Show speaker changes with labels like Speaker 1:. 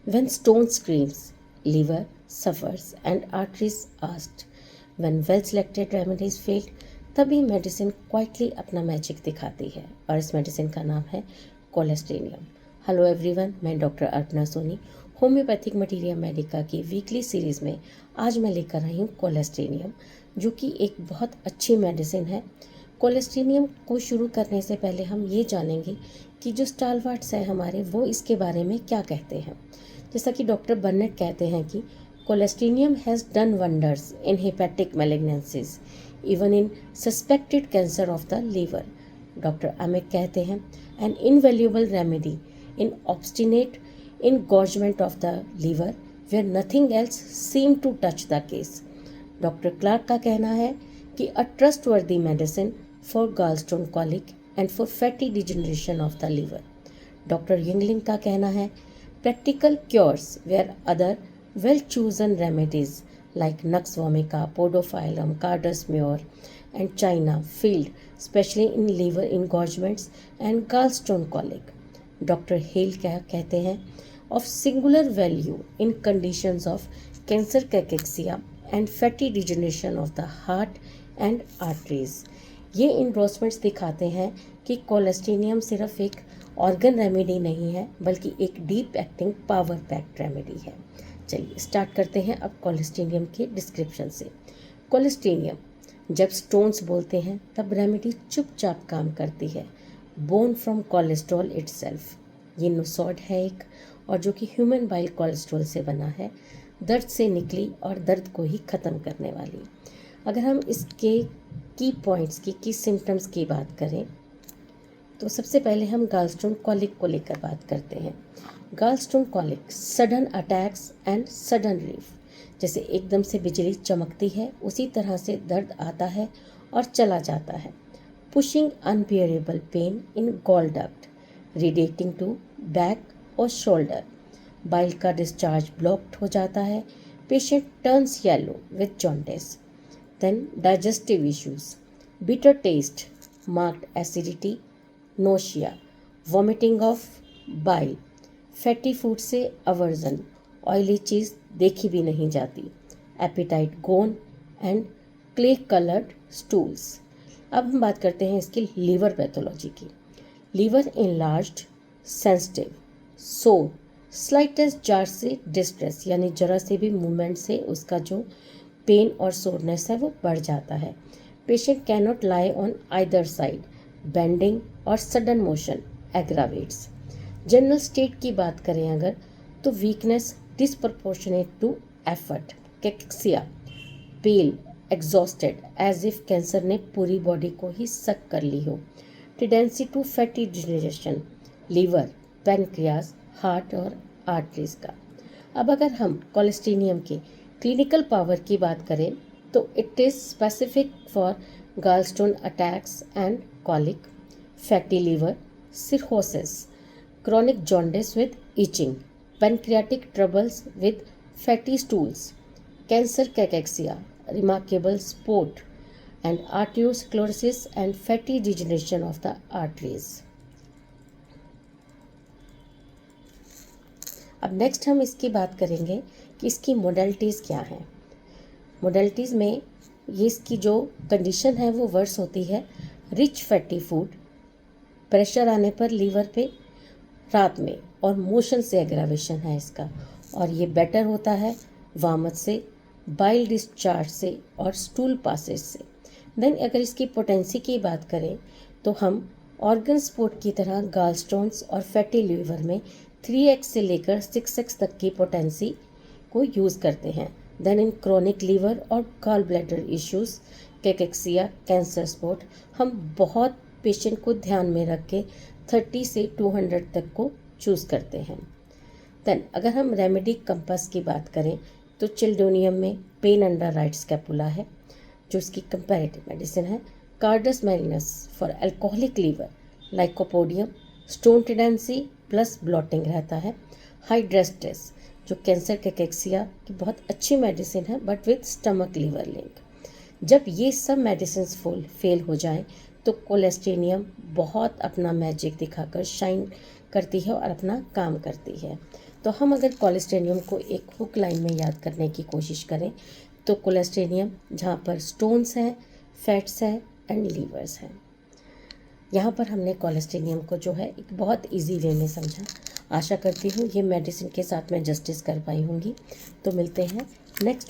Speaker 1: When stone screams, liver suffers and arteries asked. When well selected remedies failed, तभी medicine quietly अपना magic दिखाती है और इस मेडिसिन का नाम है कोलेस्टेनियम। हेलो एवरीवन, मैं doctor Arpana Soni homeopathic materia medica की वीकली सीरीज़ में आज मैं लेकर आई हूँ कोलेस्टेनियम, जो कि एक बहुत अच्छी मेडिसिन है। कोलेस्टेनियम को शुरू करने से पहले हम ये जानेंगे कि जो स्टालवार्ट्स हैं हमारे, वो इसके बारे में क्या कहते हैं। जैसा कि डॉक्टर बर्नेट कहते हैं कि cholesterinum has done wonders in hepatic malignancies, even in suspected cancer of the liver. Doctor अमिक कहते हैं an invaluable remedy in obstinate engorgement of the liver where nothing else seem to touch the case. Doctor Clarke का कहना है कि a trustworthy medicine for gallstone colic and for fatty degeneration of the liver. Doctor Yingling का कहना है practical cures where other well chosen remedies like Nux vomica, Podophyllum, Cardus mure and China failed, especially in liver engorgements and gallstone colic. Doctor hello क्या कहते हैं of singular value in conditions of cancer cachexia and fatty degeneration of the heart and arteries. ये endorsements दिखाते हैं कि कोलेस्टेनियम सिर्फ एक organ remedy नहीं है, बल्कि एक deep acting power packed remedy है। चलिए स्टार्ट करते हैं अब कोलेस्टेनियम के डिस्क्रिप्शन से। कोलेस्टेनियम जब स्टोन्स बोलते हैं तब रेमेडी चुपचाप काम करती है। बोन फ्रॉम कोलेस्ट्रॉल इटसेल्फ, ये नुसॉड है एक, और जो कि ह्यूमन बाइल कोलेस्ट्रॉल से बना है, दर्द से निकली और दर्द को ही ख़त्म करने वाली। अगर हम इसके की पॉइंट्स की सिम्टम्स की बात करें तो सबसे पहले हम गालस्टोन कॉलिक को लेकर बात करते हैं। Gallstone colic sudden attacks and sudden relief, जैसे एकदम से बिजली चमकती है उसी तरह से दर्द आता है और चला जाता है। Pushing unbearable pain in gall duct, radiating to back और शोल्डर, बाइल का डिस्चार्ज ब्लॉक्ड हो जाता है, patient turns yellow with jaundice. Then digestive issues, bitter taste, marked acidity, nausea, vomiting of bile, fatty food से aversion, oily चीज़ देखी भी नहीं जाती, appetite gone and clay coloured stools. अब हम बात करते हैं इसकी लीवर पैथोलॉजी की। Liver enlarged, sensitive, sore, slightest jar से डिस्ट्रेस, यानी जरा से भी मूवमेंट से उसका जो पेन और सोरनेस है वो बढ़ जाता है। Patient can not lie on either side, bending और sudden motion aggravates. General state की बात करें अगर, तो weakness disproportionate to effort, cachexia, pale, exhausted as if cancer ने पूरी बॉडी को ही सक कर ली हो, tendency to fatty degeneration, liver, pancreas, heart और आर्टरीज का। अब अगर हम कोलेस्टेनियम के क्लिनिकल पावर की बात करें तो it is specific for gallstone attacks and colic, fatty liver, cirrhosis, chronic jaundice with itching, pancreatic troubles with fatty stools, cancer cachexia, remarkable spot, and arteriosclerosis and fatty degeneration of the arteries. अब next हम इसकी बात करेंगे कि इसकी modalities क्या हैं। Modalities में ये इसकी जो कंडीशन है वो वर्स होती है। रिच फैटी फूड, प्रेशर आने पर लीवर पे रात में, और मोशन से एग्रावेशन है इसका, और ये बेटर होता है वामत से, बाइल डिस्चार्ज से और स्टूल पासेज से। देन अगर इसकी पोटेंसी की बात करें तो हम ऑर्गन स्पोर्ट की तरह गालस्टोन्स और फैटी लीवर में 3x से लेकर 6x तक की पोटेंसी को यूज़ करते हैं। देन इन क्रोनिक लीवर और gall bladder issues, cachexia, cancer spot, हम बहुत पेशेंट को ध्यान में रख के 30 से 200 तक को चूज़ करते हैं। देन अगर हम रेमेडी कंपास की बात करें तो चिल्डोनियम में पेन अंडर राइट स्कैपुला है जो इसकी कंपैरेटिव मेडिसिन है। Carduus marianus for alcoholic liver, Lycopodium, stone tendency plus bloating रहता है। हाइड्रेस्टेस जो कैंसर कैकेक्सिया की बहुत अच्छी मेडिसिन है but with stomach liver link. जब ये सब मेडिसिन फेल हो जाएं तो कोलेस्टेनियम बहुत अपना मैजिक दिखाकर शाइन करती है और अपना काम करती है। तो हम अगर कोलेस्टेरियम को एक हुक लाइन में याद करने की कोशिश करें तो कोलेस्टेरियम जहाँ पर स्टोन्स हैं, फैट्स हैं एंड लीवर्स हैं। यहाँ पर हमने कोलेस्टेरियम को जो है एक बहुत इजी वे में समझा। आशा करती हूँ ये मेडिसिन के साथ मैं जस्टिस कर पाई होंगी। तो मिलते हैं नेक्स्ट